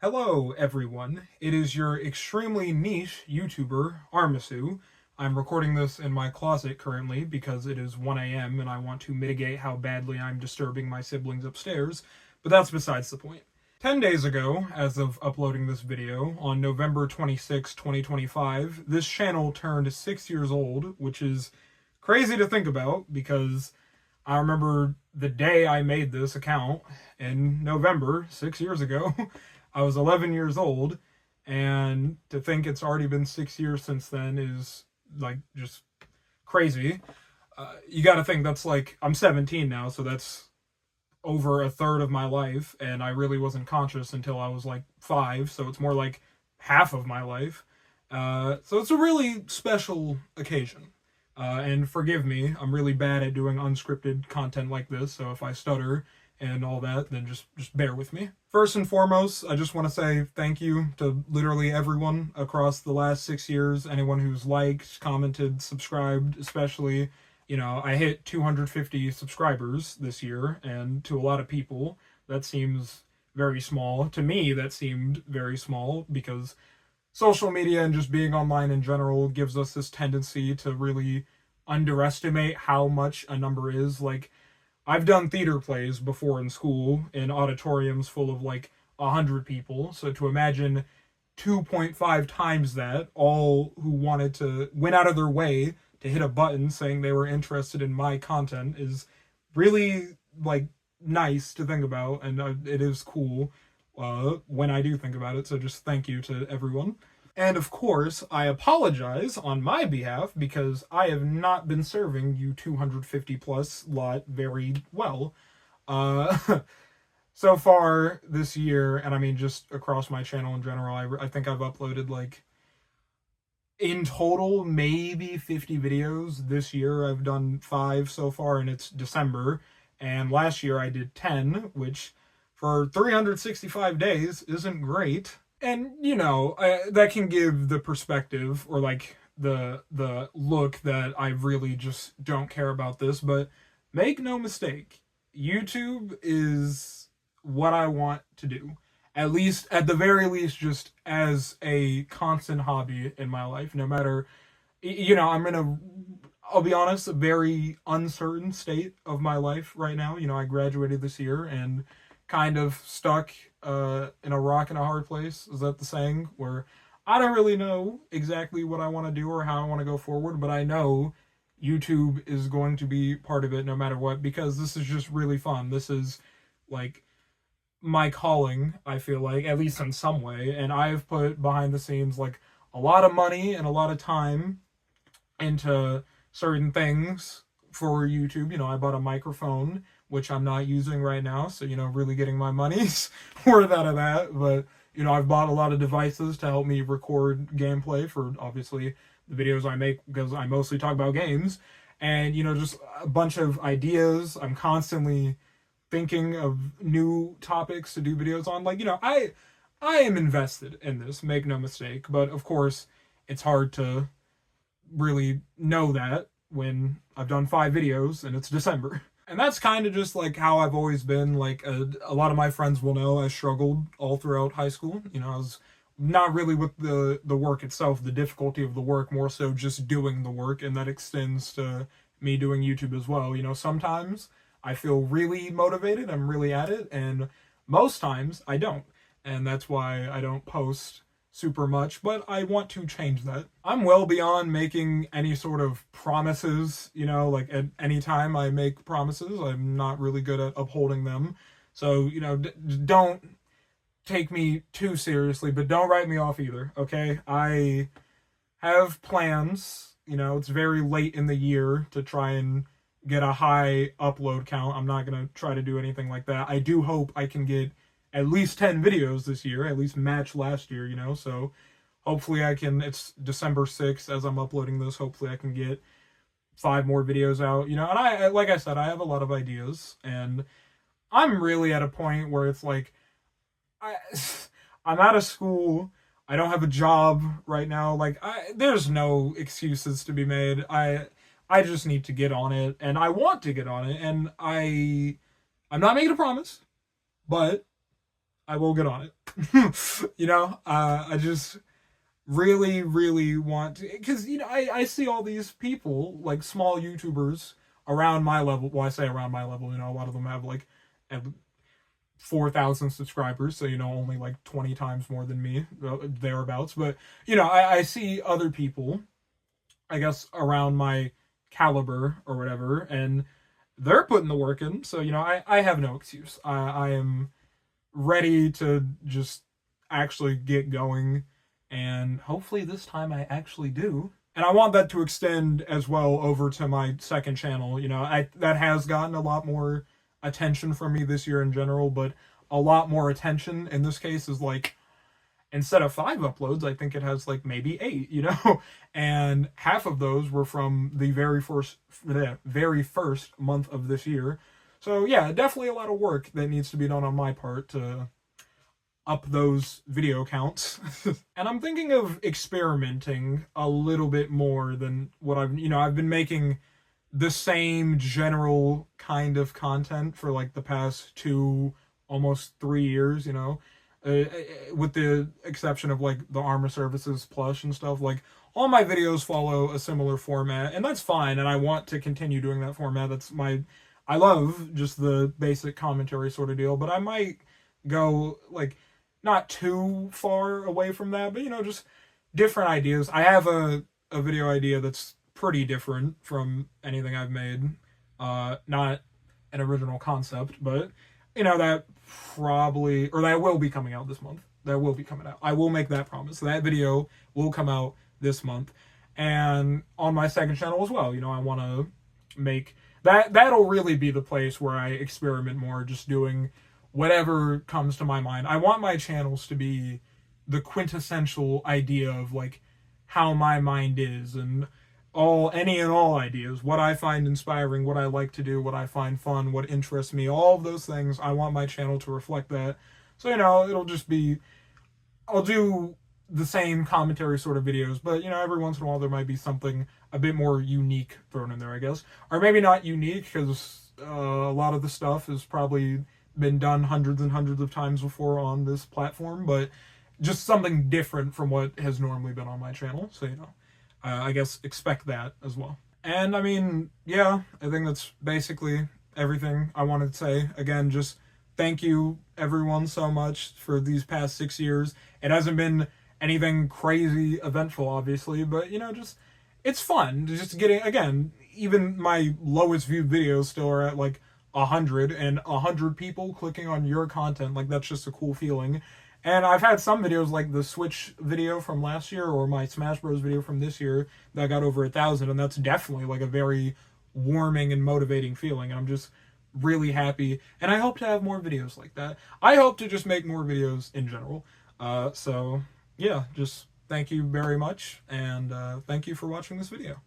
Hello, everyone. It is your extremely niche YouTuber, Armasu. I'm recording this in my closet currently because it is 1 a.m. and I want to mitigate how badly I'm disturbing my siblings upstairs, but that's besides the point. 10 days ago, as of uploading this video, on November 26, 2025, this channel turned 6 years old, which is crazy to think about because I remember the day I made this account in November, 6 years ago. I was 11 years old, and to think it's already been 6 years since then is like just crazy. You got to think that's like I'm 17 now, so that's over a third of my life, and I really wasn't conscious until I was like 5, so it's more like half of my life. So it's a really special occasion. And forgive me, I'm really bad at doing unscripted content like this, so if I stutter and all that, then just bear with me. First and foremost, I just want to say thank you to literally everyone across the last 6 years. Anyone who's liked, commented, subscribed, especially. I hit 250 subscribers this year, and to a lot of people, that seems very small. To me, that seemed very small because social media and just being online in general gives us this tendency to really underestimate how much a number is. Like, I've done theater plays before in school in auditoriums full of like 100 people. So to imagine 2.5 times that, all who wanted to went out of their way to hit a button saying they were interested in my content is really like nice to think about, and it is cool when I do think about it. So just thank you to everyone. And of course, I apologize on my behalf because I have not been serving you 250 plus lot very well. Uh, so far this year, and I mean just across my channel in general, I think I've uploaded like in total maybe 50 videos. This year I've done 5 so far, and it's December. And last year I did 10, which for 365 days isn't great. And that can give the perspective, or like the look that I really just don't care about this. But make no mistake, YouTube is what I want to do, at least at the very least, just as a constant hobby in my life. No matter, I'm in I'll be honest, a very uncertain state of my life right now. I graduated this year and kind of stuck in a rock and a hard place. Is that the saying? Where I don't really know exactly what I want to do or how I want to go forward, but I know YouTube is going to be part of it no matter what, because this is just really fun. This is like my calling, I feel like, at least in some way, and I've put behind the scenes like a lot of money and a lot of time into certain things for YouTube. I bought a microphone, which I'm not using right now, so really getting my money's worth out of that. But I've bought a lot of devices to help me record gameplay for obviously the videos I make, because I mostly talk about games, and just a bunch of ideas. I'm constantly thinking of new topics to do videos on. Like, I am invested in this, make no mistake, but of course it's hard to really know that when I've done 5 videos and it's December. And that's kind of just like how I've always been. Like, a lot of my friends will know I struggled all throughout high school. I was not really with the work itself, the difficulty of the work, more so just doing the work, and that extends to me doing YouTube as well. Sometimes I feel really motivated, I'm really at it, and most times I don't. And that's why I don't post super much, but I want to change that. I'm well beyond making any sort of promises, like at any time I make promises, I'm not really good at upholding them. So, don't take me too seriously, but don't write me off either, okay? I have plans, it's very late in the year to try and get a high upload count. I'm not going to try to do anything like that. I do hope I can get at least 10 videos this year, at least match last year, so hopefully I can. It's December 6th as I'm uploading this. Hopefully I can get 5 more videos out, and like I said, I have a lot of ideas, and I'm really at a point where it's like, I'm out of school, I don't have a job right now, like, there's no excuses to be made. I just need to get on it, and I want to get on it, and I'm not making a promise, but I will get on it. You know, I just really, really want to, because, you know, I see all these people, like small YouTubers around my level. Well, I say around my level, you know, a lot of them have like 4,000 subscribers, so, you know, only like 20 times more than me, thereabouts. But, you know, I see other people, I guess, around my caliber or whatever, and they're putting the work in. So, you know, I have no excuse. I am ready to just actually get going, and hopefully this time I actually do. And I want that to extend as well over to my second channel. You know, that has gotten a lot more attention from me this year in general, but a lot more attention in this case is like, instead of 5 uploads, I think it has like maybe 8, you know? And half of those were from the very first month of this year. So yeah, definitely a lot of work that needs to be done on my part to up those video counts. And I'm thinking of experimenting a little bit more than what I've been making the same general kind of content for like the past 2, almost 3 years, you know, with the exception of like the Armor Services plush and stuff. Like, all my videos follow a similar format, and that's fine, and I want to continue doing that format. I love just the basic commentary sort of deal, but I might go like not too far away from that, but, you know, just different ideas. I have a video idea that's pretty different from anything I've made. Not an original concept, but, you know, that will be coming out this month. That will be coming out. I will make that promise. That video will come out this month. And on my second channel as well, you know, I want to make that'll really be the place where I experiment more, just doing whatever comes to my mind. I want my channels to be the quintessential idea of like how my mind is, and any and all ideas, what I find inspiring, what I like to do, what I find fun, what interests me, all of those things. I want my channel to reflect that. So, you know, it'll just be, I'll do the same commentary sort of videos, but, you know, every once in a while there might be something a bit more unique thrown in there, I guess. Or maybe not unique, because a lot of the stuff has probably been done hundreds and hundreds of times before on this platform, but just something different from what has normally been on my channel. So, you know, I guess expect that as well. And I mean, yeah, I think that's basically everything I wanted to say. Again, just thank you everyone so much for these past 6 years. It hasn't been anything crazy eventful, obviously, but, you know, just, it's fun. Just getting, again, even my lowest viewed videos still are at like 100, and 100 people clicking on your content. Like, that's just a cool feeling. And I've had some videos like the Switch video from last year, or my Smash Bros video from this year, that got over 1,000, and that's definitely like a very warming and motivating feeling. And I'm just really happy, and I hope to have more videos like that. I hope to just make more videos in general. So yeah, just thank you very much, and thank you for watching this video.